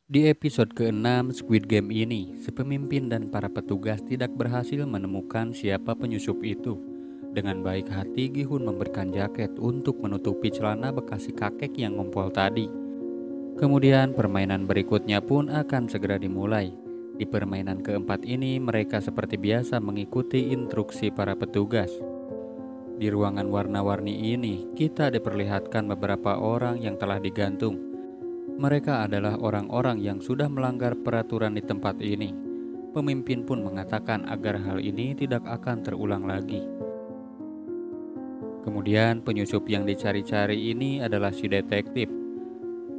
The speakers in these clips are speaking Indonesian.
Di episode ke-6 Squid Game ini, si pemimpin dan para petugas tidak berhasil menemukan siapa penyusup itu. Dengan baik hati, Gihun memberikan jaket untuk menutupi celana bekas si kakek yang ngompol tadi. Kemudian permainan berikutnya pun akan segera dimulai. Di permainan keempat ini, mereka seperti biasa mengikuti instruksi para petugas. Di ruangan warna-warni ini, kita diperlihatkan beberapa orang yang telah digantung. Mereka adalah orang-orang yang sudah melanggar peraturan di tempat ini. Pemimpin pun mengatakan agar hal ini tidak akan terulang lagi. Kemudian penyusup yang dicari-cari ini adalah si detektif.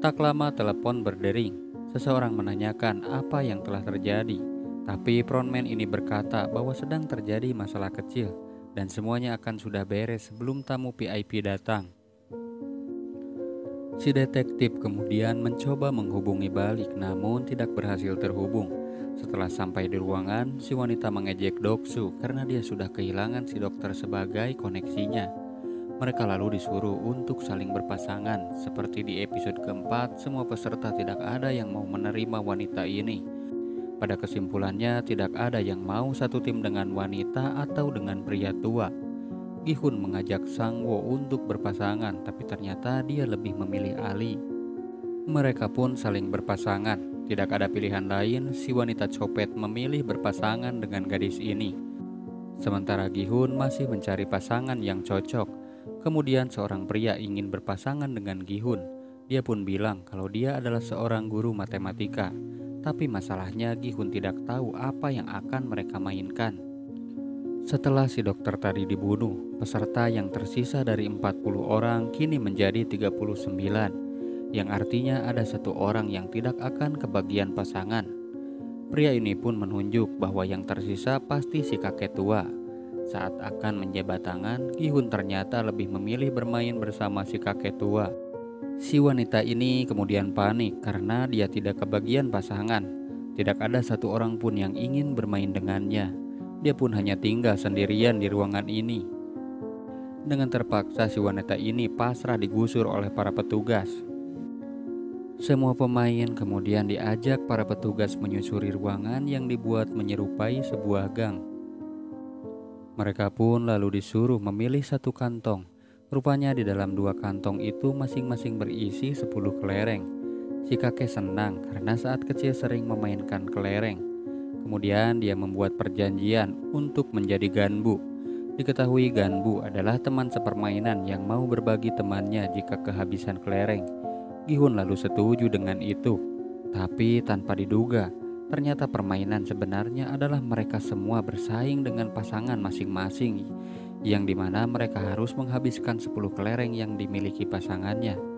Tak lama telepon berdering. Seseorang menanyakan apa yang telah terjadi. Tapi frontman ini berkata bahwa sedang terjadi masalah kecil dan semuanya akan sudah beres sebelum tamu VIP datang. Si detektif kemudian mencoba menghubungi balik namun tidak berhasil terhubung. Setelah sampai di ruangan, si wanita mengejek Doksu karena dia sudah kehilangan si dokter sebagai koneksinya. Mereka lalu disuruh untuk saling berpasangan. Seperti di episode keempat, semua peserta tidak ada yang mau menerima wanita ini. Pada kesimpulannya, tidak ada yang mau satu tim dengan wanita atau dengan pria tua. Gihun mengajak Sangwo untuk berpasangan, tapi ternyata dia lebih memilih Ali. Mereka pun saling berpasangan. Tidak ada pilihan lain, si wanita copet memilih berpasangan dengan gadis ini. Sementara Gihun masih mencari pasangan yang cocok. Kemudian seorang pria ingin berpasangan dengan Gihun. Dia pun bilang kalau dia adalah seorang guru matematika. Tapi masalahnya Gihun tidak tahu apa yang akan mereka mainkan. Setelah si dokter tadi dibunuh, peserta yang tersisa dari 40 orang kini menjadi 39, yang artinya ada satu orang yang tidak akan kebagian pasangan. Pria ini pun menunjuk bahwa yang tersisa pasti si kakek tua. Saat akan menjabat tangan, Gihun ternyata lebih memilih bermain bersama si kakek tua. Si wanita ini kemudian panik karena dia tidak kebagian pasangan. Tidak ada satu orang pun yang ingin bermain dengannya. Dia pun hanya tinggal sendirian di ruangan ini. Dengan terpaksa si wanita ini pasrah digusur oleh para petugas. Semua pemain kemudian diajak para petugas menyusuri ruangan yang dibuat menyerupai sebuah gang. Mereka pun lalu disuruh memilih satu kantong. Rupanya di dalam dua kantong itu masing-masing berisi 10 kelereng. Si kakek senang karena saat kecil sering memainkan kelereng. Kemudian dia membuat perjanjian untuk menjadi ganbu. Diketahui ganbu adalah teman sepermainan yang mau berbagi temannya jika kehabisan kelereng. Gihun lalu setuju dengan itu. Tapi tanpa diduga, ternyata permainan sebenarnya adalah mereka semua bersaing dengan pasangan masing-masing, yang dimana mereka harus menghabiskan 10 kelereng yang dimiliki pasangannya.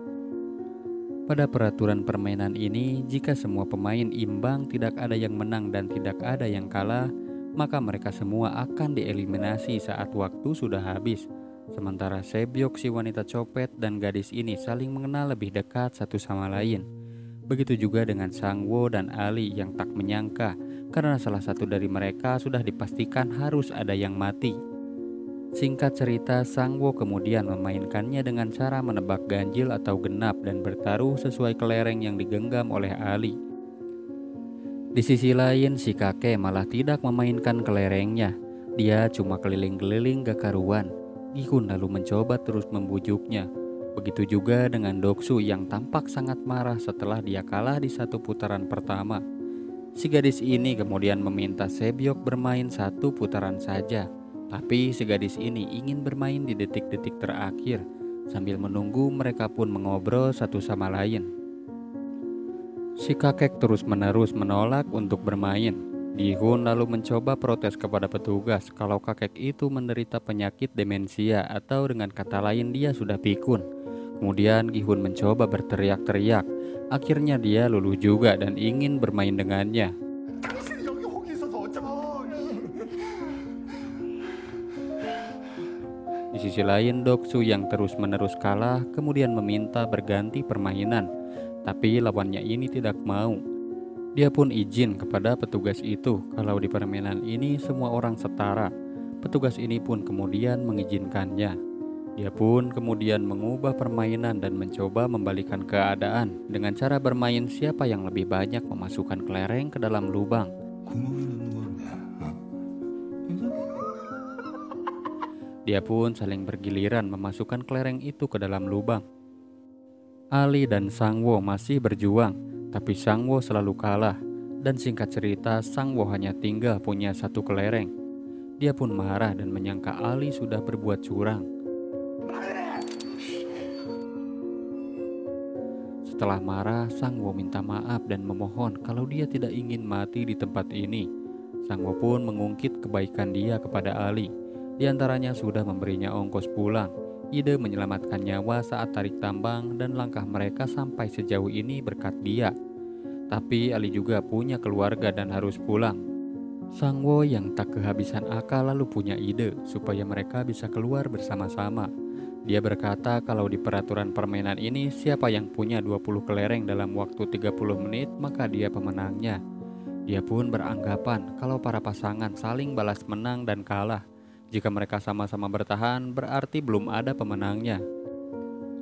Pada peraturan permainan ini, jika semua pemain imbang, tidak ada yang menang dan tidak ada yang kalah, maka mereka semua akan dieliminasi saat waktu sudah habis. Sementara Sebyok si wanita copet dan gadis ini saling mengenal lebih dekat satu sama lain. Begitu juga dengan Sangwo dan Ali yang tak menyangka karena salah satu dari mereka sudah dipastikan harus ada yang mati. Singkat cerita, Sangwo kemudian memainkannya dengan cara menebak ganjil atau genap dan bertaruh sesuai kelereng yang digenggam oleh Ali. Di sisi lain, si kakek malah tidak memainkan kelerengnya. Dia cuma keliling-keliling gak karuan. Gihun lalu mencoba terus membujuknya. Begitu juga dengan Doksu yang tampak sangat marah setelah dia kalah di satu putaran pertama. Si gadis ini kemudian meminta Sebyok bermain satu putaran saja. Tapi si gadis ini ingin bermain di detik-detik terakhir. Sambil menunggu, mereka pun mengobrol satu sama lain. Si kakek terus-menerus menolak untuk bermain. Gihun lalu mencoba protes kepada petugas kalau kakek itu menderita penyakit demensia atau dengan kata lain dia sudah pikun. Kemudian Gihun mencoba berteriak-teriak. Akhirnya dia luluh juga dan ingin bermain dengannya. Di sisi lain, Doksu yang terus-menerus kalah kemudian meminta berganti permainan. Tapi lawannya ini tidak mau. Dia pun izin kepada petugas itu kalau di permainan ini semua orang setara. Petugas ini pun kemudian mengizinkannya. Dia pun kemudian mengubah permainan dan mencoba membalikan keadaan dengan cara bermain siapa yang lebih banyak memasukkan kelereng ke dalam lubang. 구멍에 넣는 건데. Dia pun saling bergiliran memasukkan kelereng itu ke dalam lubang. Ali dan Sangwo masih berjuang, tapi Sangwo selalu kalah. Dan singkat cerita, Sangwo hanya tinggal punya satu kelereng. Dia pun marah dan menyangka Ali sudah berbuat curang. Setelah marah, Sangwo minta maaf dan memohon kalau dia tidak ingin mati di tempat ini. Sangwo pun mengungkit kebaikan dia kepada Ali. Di antaranya sudah memberinya ongkos pulang, ide menyelamatkan nyawa saat tarik tambang, dan langkah mereka sampai sejauh ini berkat dia. Tapi Ali juga punya keluarga dan harus pulang. Sangwo yang tak kehabisan akal lalu punya ide supaya mereka bisa keluar bersama-sama. Dia berkata kalau di peraturan permainan ini siapa yang punya 20 kelereng dalam waktu 30 menit maka dia pemenangnya. Dia pun beranggapan kalau para pasangan saling balas menang dan kalah. Jika mereka sama-sama bertahan berarti belum ada pemenangnya.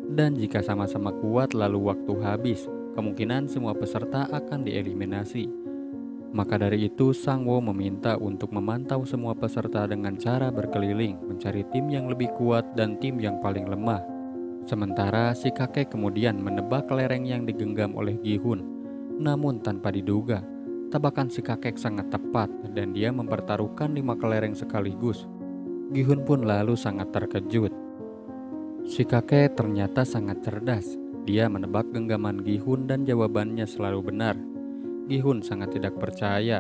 Dan jika sama-sama kuat lalu waktu habis, kemungkinan semua peserta akan dieliminasi. Maka dari itu Sangwo meminta untuk memantau semua peserta dengan cara berkeliling, mencari tim yang lebih kuat dan tim yang paling lemah. Sementara si kakek kemudian menebak kelereng yang digenggam oleh Gihun. Namun tanpa diduga, tebakan si kakek sangat tepat dan dia mempertaruhkan 5 kelereng sekaligus. Gihun pun lalu sangat terkejut. Si kakek ternyata sangat cerdas. Dia menebak genggaman Gihun dan jawabannya selalu benar. Gihun sangat tidak percaya,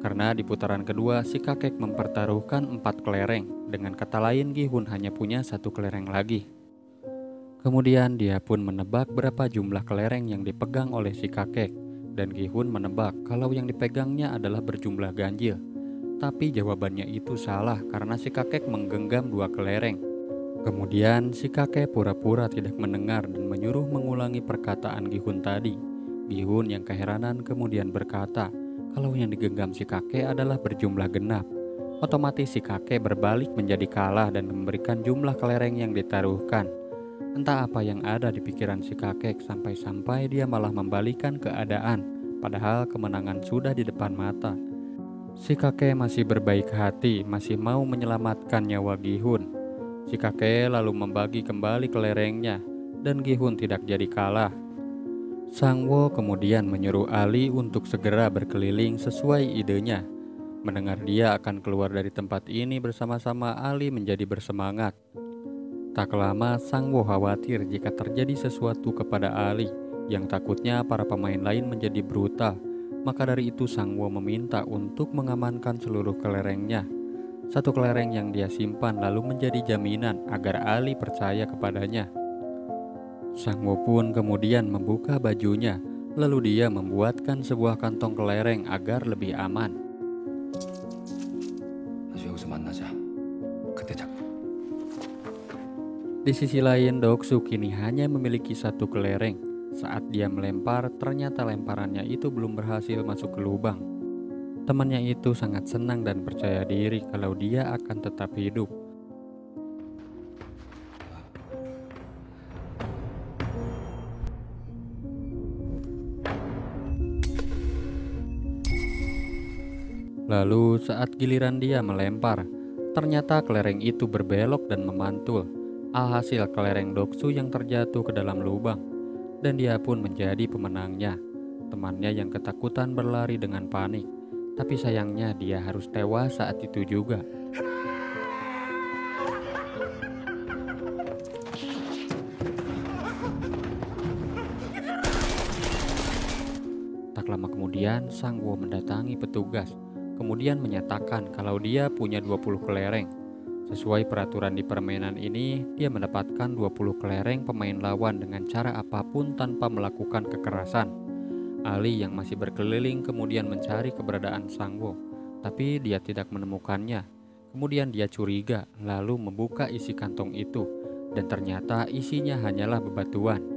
karena di putaran kedua si kakek mempertaruhkan 4 kelereng. Dengan kata lain Gihun hanya punya 1 kelereng lagi. Kemudian dia pun menebak berapa jumlah kelereng yang dipegang oleh si kakek. Dan Gihun menebak kalau yang dipegangnya adalah berjumlah ganjil. Tapi jawabannya itu salah karena si kakek menggenggam 2 kelereng. Kemudian si kakek pura-pura tidak mendengar dan menyuruh mengulangi perkataan Gihun tadi. Gihun yang keheranan kemudian berkata kalau yang digenggam si kakek adalah berjumlah genap. Otomatis si kakek berbalik menjadi kalah dan memberikan jumlah kelereng yang ditaruhkan. Entah apa yang ada di pikiran si kakek sampai-sampai dia malah membalikan keadaan, padahal kemenangan sudah di depan mata. Si kakek masih berbaik hati, masih mau menyelamatkan nyawa Gihun. Si kakek lalu membagi kembali kelerengnya dan Gihun tidak jadi kalah. Sangwo kemudian menyuruh Ali untuk segera berkeliling sesuai idenya. Mendengar dia akan keluar dari tempat ini bersama-sama, Ali menjadi bersemangat. Tak lama Sangwo khawatir jika terjadi sesuatu kepada Ali, yang takutnya para pemain lain menjadi brutal. Maka dari itu Sangwo meminta untuk mengamankan seluruh kelerengnya. 1 kelereng yang dia simpan lalu menjadi jaminan agar Ali percaya kepadanya. Sangwo pun kemudian membuka bajunya, lalu dia membuatkan sebuah kantong kelereng agar lebih aman. 다시 여기서 만나자. 그때 잡고. Di sisi lain, Doksu kini hanya memiliki 1 kelereng. Saat dia melempar, ternyata lemparannya itu belum berhasil masuk ke lubang. Temannya itu sangat senang dan percaya diri kalau dia akan tetap hidup. Lalu saat giliran dia melempar, ternyata kelereng itu berbelok dan memantul. Alhasil kelereng Doksu yang terjatuh ke dalam lubang. Dan dia pun menjadi pemenangnya. Temannya yang ketakutan berlari dengan panik. Tapi sayangnya dia harus tewas saat itu juga. Tak lama kemudian Sangwo mendatangi petugas. Kemudian menyatakan kalau dia punya 20 kelereng. Sesuai peraturan di permainan ini, dia mendapatkan 20 kelereng pemain lawan dengan cara apapun tanpa melakukan kekerasan. Ali yang masih berkeliling kemudian mencari keberadaan Sangwo, tapi dia tidak menemukannya. Kemudian dia curiga, lalu membuka isi kantong itu, dan ternyata isinya hanyalah bebatuan.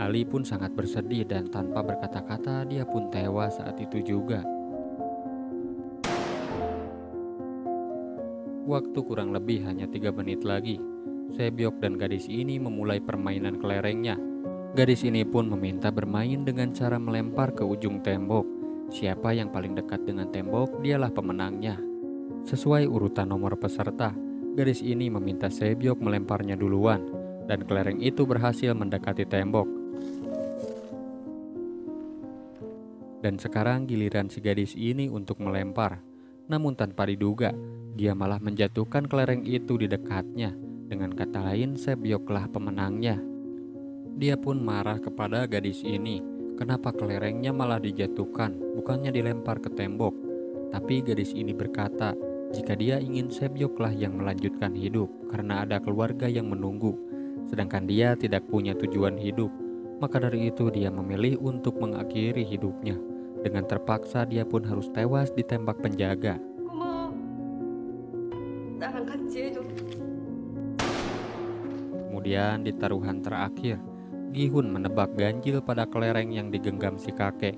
Ali pun sangat bersedih dan tanpa berkata-kata dia pun tewas saat itu juga. Waktu kurang lebih hanya 3 menit lagi. Sebyok dan gadis ini memulai permainan kelerengnya. Gadis ini pun meminta bermain dengan cara melempar ke ujung tembok. Siapa yang paling dekat dengan tembok, dialah pemenangnya. Sesuai urutan nomor peserta, gadis ini meminta Sebyok melemparnya duluan, dan kelereng itu berhasil mendekati tembok. Dan sekarang giliran si gadis ini untuk melempar. Namun tanpa diduga, dia malah menjatuhkan kelereng itu di dekatnya. Dengan kata lain, Sebyoklah pemenangnya. Dia pun marah kepada gadis ini. Kenapa kelerengnya malah dijatuhkan, bukannya dilempar ke tembok? Tapi gadis ini berkata, jika dia ingin Sebyoklah yang melanjutkan hidup karena ada keluarga yang menunggu, sedangkan dia tidak punya tujuan hidup. Maka dari itu dia memilih untuk mengakhiri hidupnya. Dengan terpaksa dia pun harus tewas ditembak penjaga. 고마워. 나랑 같이 해줘. Kemudian di taruhan terakhir, Gi-hun menebak ganjil pada kelereng yang digenggam si kakek.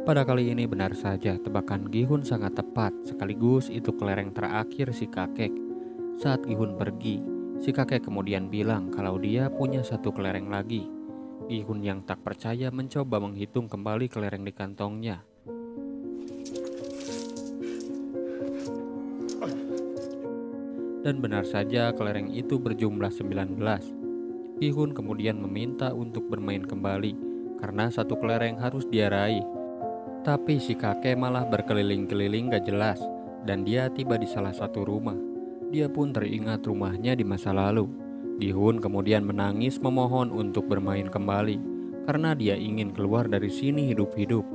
Pada kali ini benar saja tebakan Gi-hun sangat tepat, sekaligus itu kelereng terakhir si kakek. Saat Gi-hun pergi, si kakek kemudian bilang kalau dia punya satu kelereng lagi. Gi-hun yang tak percaya mencoba menghitung kembali kelereng di kantongnya. Dan benar saja kelereng itu berjumlah 19. Gi-hun kemudian meminta untuk bermain kembali karena satu kelereng harus dia raih. Tapi si kakek malah berkeliling-keliling gak jelas dan dia tiba di salah satu rumah. Dia pun teringat rumahnya di masa lalu. Gi-hun kemudian menangis memohon untuk bermain kembali karena dia ingin keluar dari sini hidup-hidup.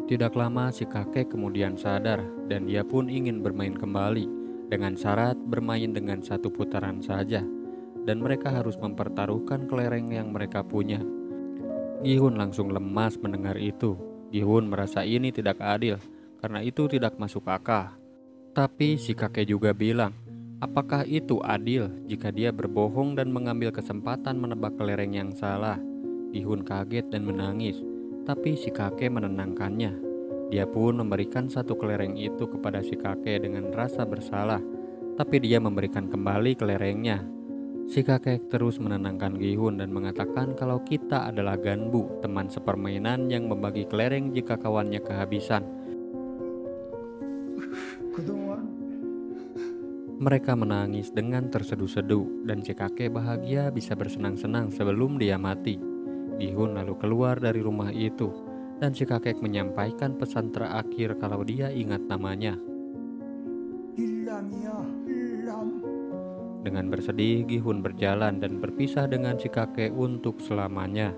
Tidak lama si kakek kemudian sadar dan dia pun ingin bermain kembali dengan syarat bermain dengan satu putaran saja. Dan mereka harus mempertaruhkan kelereng yang mereka punya. Gi-hun langsung lemas mendengar itu. Gi-hun merasa ini tidak adil karena itu tidak masuk akal. Tapi si kakek juga bilang, apakah itu adil jika dia berbohong dan mengambil kesempatan menebak kelereng yang salah? Gi-hun kaget dan menangis, tapi si kakek menenangkannya. Dia pun memberikan satu kelereng itu kepada si kakek dengan rasa bersalah, tapi dia memberikan kembali kelerengnya. Si kakek terus menenangkan Gi-hun dan mengatakan kalau kita adalah ganbu, teman sepermainan yang membagi kelereng jika kawannya kehabisan. Mereka menangis dengan terseduh-seduh dan si kakek bahagia bisa bersenang-senang sebelum dia mati. Gi-hun lalu keluar dari rumah itu dan si kakek menyampaikan pesan terakhir kalau dia ingat namanya. Dengan bersedih, Gi-hun berjalan dan berpisah dengan si kakek untuk selamanya.